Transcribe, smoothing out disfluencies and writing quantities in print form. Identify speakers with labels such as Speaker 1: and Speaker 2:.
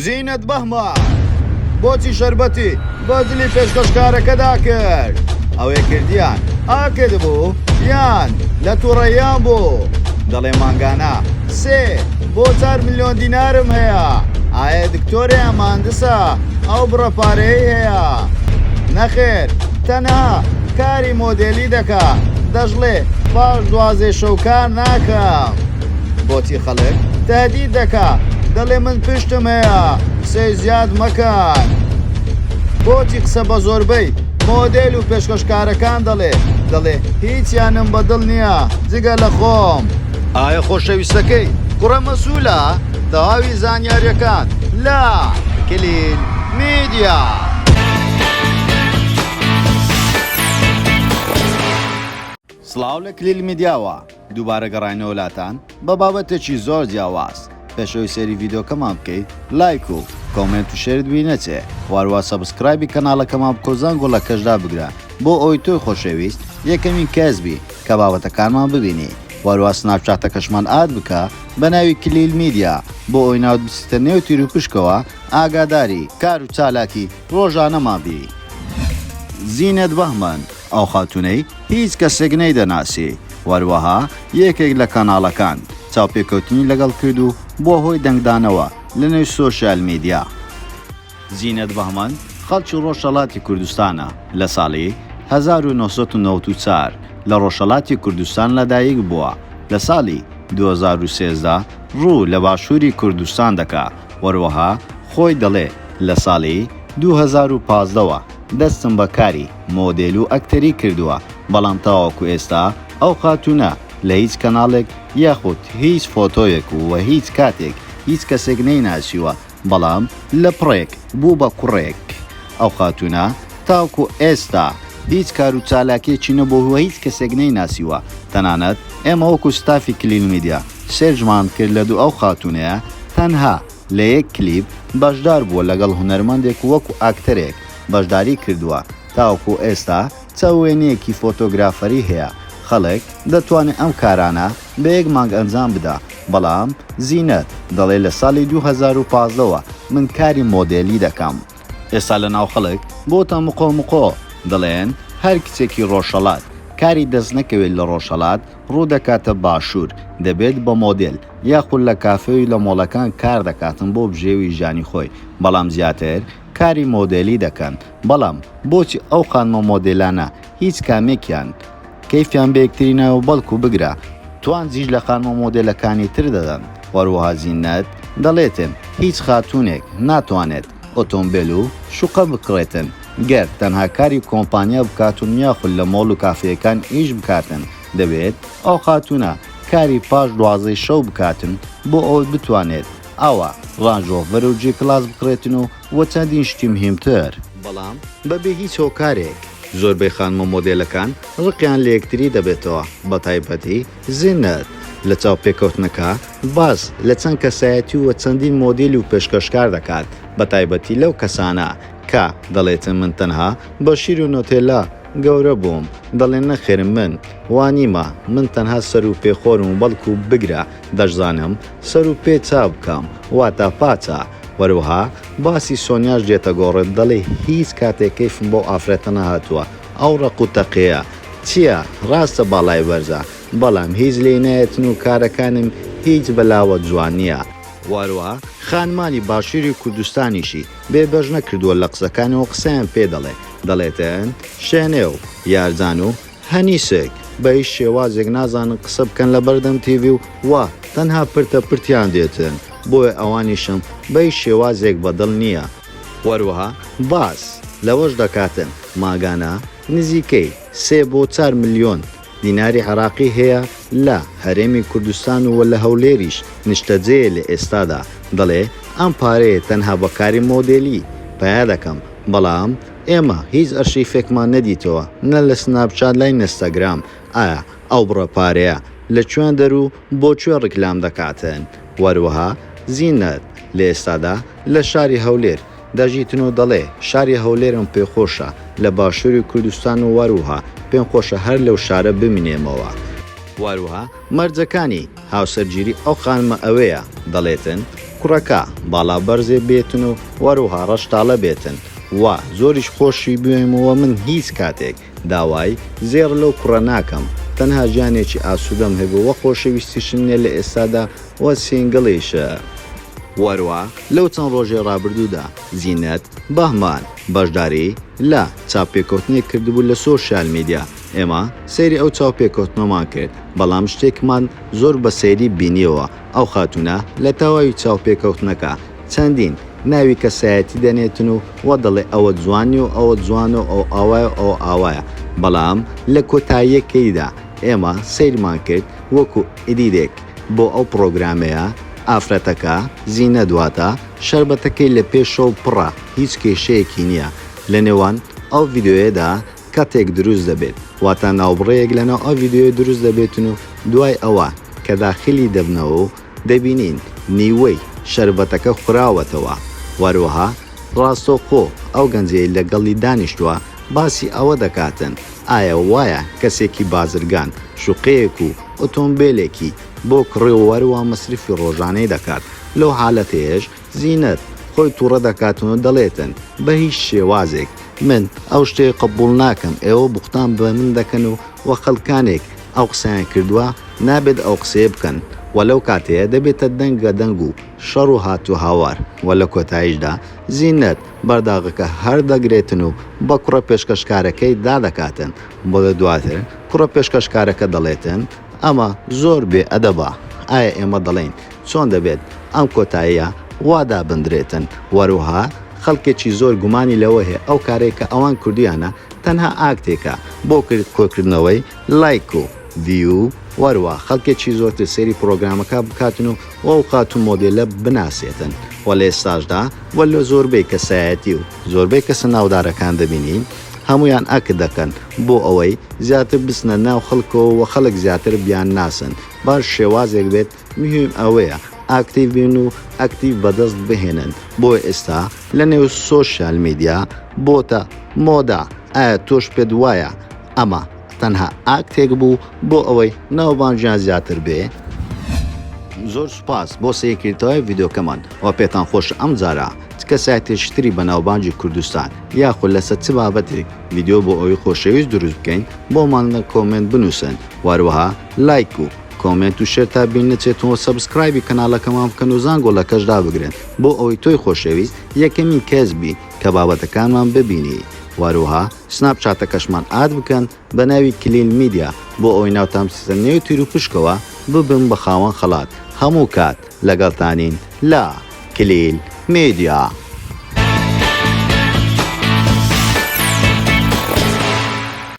Speaker 1: زینەت بەهمە بۆچی شەربەتی بە دلی پێشکەشکارەکەدا کرد ئەوێ کردیان ئاکرد بوو یان لە تووڕەیان بوو دەڵێ مانگانە سێ بۆ 4 ملیۆن دینارم هەیە ئایا دکتۆرێ ئەماندسە ئەو بڕە پارەی هەیە نەخێر تەنها کاری مۆدێلی دەکا دەژڵێ پاش 12 شەو کار ناکەم بۆچی خەڵک تهدید دەکا دەڵێ من پشتم هەیە قسەی زیاد مەکەن بۆچی قسە بە زۆربەی مۆدێل و پێشکەشکارەکان دەڵێ هیچیانم بەدڵ نییە جگە لە خۆم ئایا خۆشەویستەکەی کوڕە مەسوولە تەواوی زانیاریەکان لە کلیل میدیا سڵاو لە کلیل میدیاوە دووبارە گەڕاینەوە لاتان بە بابەتێکی زۆر جیاواز پێشەوەی سێری ڤیدۆکەمان بکەیت لایک و کۆمنت و شێرت بووی نەچێ وارووا سەبسکرایبی کەناڵەکەمان بکۆزان گۆڵە کەشدا بگرە بۆ ئەوی تۆی خۆشەویست یەکەمین کەسبی کە بابەتەکانمان ببینی وارووا سناپچاتەکەشمان ئاد بکە بە ناوی کلیل میدیا بۆ ئەوی ناوت بستە نێو تیر و پشکەوە ئاگاداری کار و چالاکی ڕۆژانەمان بی زینەت بەهمەن ئەو خاتونەی هیچ کەسێک نەیدەناسی وەروەها یەکێک لە کەناڵەکان چاوپێکەوتنی لەگەڵ کرد و بۆ هۆی دەنگدانەوە لە نێو سۆشیال میدیا زینەت بەهمەن خەڵکی ڕۆژهەڵاتی کوردستانە لە ساڵی 1994 لە ڕۆژهەڵاتی کوردستان لەدایک بووە لە ساڵی 2013 ڕوو لە باشووری کوردستان دەکا وەروەها خۆی دەڵێ لە ساڵی 2015ەوە دەستم بە کاری مۆدێل و ئەکتەری کردووە بەڵام تاوەکو ئێستا ئەو خاتونە لە هیچ کەناڵێک یاخود هیچ فۆتۆیەک و هیچ کاتێک هیچ کەسێک نەیناسیوە بەڵام لە پڕێک بوو بە کوڕێک ئەو خاتونە تاوەکو ئێستا هیچ کار و چالاکێکی نەبووە هیچ کەسێک نەیناسیوە تەنانەت ئێمە وەکو ستافی کلیل میدیا سێرجمان کرد لە دوو ئەو خاتونەیە تەنها لە یەک کلیپ بەشدار بووە لەگەڵ هونەرمەندێک وەکو ئاکتەرێک بەشداری کردووە تاوەکو ئێستا چاوێنەیەکی فۆتۆگرافەری هەیە خەڵک دەتوانێت ئەم کارانە بە یەک مانگ ئەنجام بدا بەڵام زینەت دەڵێ لە ساڵی 2015ەوە من کاری مۆدێلی دەکەم ئێستا لە ناو خەڵک بۆتە مقۆ دەڵێن هەر کچێکی ڕۆژهەڵات کاری دەست نەکەوێت لە ڕۆژهەڵات ڕوو دەکاتە باشوور دەبێت بە مۆدێل یاخود لە کافێوی لە مۆڵەکان کار دەکاتن بۆ بژێوی ژانی خۆی بەڵام زیاتر کاری مۆدێلی دەکەن بەڵام بۆچی ئەو خانمە مۆدێلانە هیچ کامێکیان کەیفیان بە یەکترینەوە بەڵکو بگرە توانجیش لە خانمە مۆدێلەکانی تر دەدەن وەروەها زینەت دەڵێتن هیچ خاتونێک ناتوانێت ئۆتۆمبیل و شوقە بکڕێتن گەر تەنها کاری کۆمپانیا بکاتون یاخود لە مۆڵ و کافەیەکان ئیش بکاتن دەبێت ئەو خاتونە کاری پاش 12 شەو بکاتن بۆ ئەوەی بتوانێت ئەوە ڕانژۆڤەر و جێ کلاس بکڕێتن و وە چەندین شتی مهمتر بەڵام بەبێ هیچ هۆکارێک زۆربەی خانمە مۆدێلەکان ڕقیان لە یەکتری دەبێتەوە بە تایبەتی زینەت لە چاوپێکەوتنەکە باس لە چەند کەسایەتی و چەندین مۆدیل و پێشکەشکار دەکات بە تایبەتی لەو کەسانە کە دەڵێتن من تەنها بە شیر و نۆتێلا گەورە بووم دەڵێن نەخێرم من وانیمە من تەنها سەر و پێخۆرم و بەڵکو بگرە دەشزانم سەر و پێ چا بکەم واتە پاچە وەروەها باسی سۆنیاش دێتە گۆڕێت دەڵێ هیچ کاتێک کەیفم بۆ ئافرەتە نەهاتووە ئەو ڕق و تەقەیە چییە ڕاستە باڵای بەرزە بەڵام هیچ لێ نایەتن و کارەکانم هیچ بەلاوە جوان نییە واروە خانمانی باشووری کوردستانیشی بێبەش نەکردووە لە قسەکانەوە قسەیان پێ دەڵێتن شوێنێ و یارزان و هەنیسێک بە هیچ شێوازێک نازانن قسە بکەن لە بەردەم تیڤی و وا تەنها پرتە پرتیان دێتن بۆیە ئەوانیشم بە هیچ شێوازێک بەدڵ نییە وەروەها باس لەوەش دەکاتن ماگانە نزیکەی 3 بۆ 4 ملیۆن دیناری عراقی هەیە لە هەرێمی کوردستان و لە هەولێریش نیشتەجێ لە ئێستادا دەڵێ ئەم پارەیە تەنها بەکاری مۆدێلی پیا دەکەم بەڵام ئێمە هیچ ئەرشیفێکمان نەدیتەوە نە لە سناپچات لای ئینستاگرام ئایا ئەو بڕە پارەیە لە کوێن دەرو بۆ کوێ ڕیکلام دەکاتن وەروەها زینەت لە ئێستادا لە شاری هەولێر دەژیتن و دەڵێ شاری هەولێرم پێخۆشە لە باشووری کوردستان و وەروها پێم خۆشە هەر لەو شارە بمینێمەوە وەروها مەرجەکانی هاوسەرگیری ئەو خانمە ئەوەیە دەڵێتن کوڕەکە باڵا بەرزێ بێتن و وەروها ڕەشتاڵە بێتن وا زۆریش خۆشی بوێمەوە من هیچ کاتێک داوای زێڕ لەو کوڕە ناکەم تەنها ژیانێکی ئاسوودەم هەبوو وە خۆشەویستیشم نیە لە ئێستادا وە سینگڵیشە. وەروە لەو چەند ڕۆژێ ڕابردوودا زینەت بەهمان بەشداری لە چاپێکەوتنێک کردبوو لە سۆشیال میدیا. ئێمە سەیری ئەو چاوپێکەوتنەمان کرد بەڵام شتێکمان زۆر بە سەیری بینیەوە ئەو خاتونە لە تاوای چاوپێکەوتنەکە چەندین ناوی کەسایەتی دەنێتن و وە دەڵێ ئەوە جوانی و ئەوە جوانە و ئەو ئاوایە ئەو ئاوایە بەڵام لە کۆتاییەکەیدا ئێمە سەیرمان کرد وەکو ئیدیرێک بۆ ئەو پرۆگرامەیە ئافرەتەکە زینە دواتە شەربەتەکەی لە پێشەوە پڕە هیچ کێشەیەکی نییە لە نێوان ئەو ڤیددیۆیەدا کاتێک دروست دەبێت واتە ناوبڕەیەک لەناو ئەو ڤیددیۆی دروست دەبێتن و دوای ئەوە کە داخلی دەبنەوە و دەبینین نیوەی شەربەتەکە خوراوەتەوە وەروەها ڕاستۆخۆ ئەو گەنجەی لەگەڵی دانیشتووە باسی ئەوە دەکاتن ئایا وایە کەسێکی بازرگان شوقەیەک و ئۆتۆمبیلێکی بۆ کڕێوەروە مەسرفی ڕۆژانەی دەکات لەو حالەتەیەش زینەت خۆی تووڕە دەکاتن و دەڵێتن بە هیچ شێوازێک من ئەو شتێ قبول ناکەم ئێوە بوختان بە من دەکەن و وە خەڵکانێک ئەو قسەیان کردووە نابێت ئەو قسەیە بکەن و لەو کاتەیە دەبێتە دەنگە دەنگ و شەڕ و هاتو هاوار و لە کۆتاییشدا زینەت بەرداغەکە هەر دەگرێتن و بە کوڕە پێشکەشکارەکەی دادەکاتن بۆ لە دواتر کوڕە پێشکەشکارەکە دەڵێتن ئەمە زۆر بێ ئەدەبە ئایا ئێمە دەڵێن چۆن دەبێت ئەم کۆتاییە وادا بندرێتن وەروها خەڵکێکی زۆر گومانی لەوە هەیە ئەو کارێکە ئەوان کوردیانە تەنها ئاکتێکە بۆ کرد کۆکردنەوەی لایک و ڤیو وەروە خەڵکێکی زۆرتر سەیری پرۆگرامەکە بکاتن و ئەو خاتون مۆدێلە بناسێتن و لە ئێستاشدا وە لە زۆربەی کەسایەتی و زۆربەی کەسە ناودارەکان دەبینین هەمویان ئاکت دەکەن بۆ ئەوەی زیاتر بچنە ناو خەڵکەوە و خەڵک زیاتر بیان ناسن باش شێوازێک بێت مهم ئەوەیە ئاکتیڤ بین و ئەکتیڤ بەدەست بهێنن بۆ ئێستا لە نێو سۆشیال میدیا بۆتە مۆدا ئایا تۆش پێت وایە ئەمە تەنها ئاکتێک بوو بۆ ئەوەی ناوبانجیان زیاتر بێ. زۆر سوپاس بۆ سەیرکردنەوەی ڤیددیۆکەمان و پێتان خۆش ئەم جارە کەسایەتیشتری بە ناوبانجی کوردستان یاخود لەسەر چ بابەتێک ڤیددیۆ بۆ ئەوەی خۆشەویست دروست بکەین بۆمان لە کۆمنت بنووسن وەروەها لایک و کۆمنت و شێر تا بین نەچێتەوە سەبسکرایبی کەناڵەکەمان بکەن و زانگۆڵەکەشدا بگرن بۆ ئەوەی تۆی خۆشەویست یەکەمین کەسبی کە بابەتەکانمان ببینی وەروها سناپچاتەکەشمان ئاد بکەن بە ناوی کلیل میدیا بۆ ئەوەی ناوتام سیستەم نێو تیر و پشکەوە ببن بە خاوەن خەڵات هەموو کات لەگەڵتانین لا کلیل میدیا.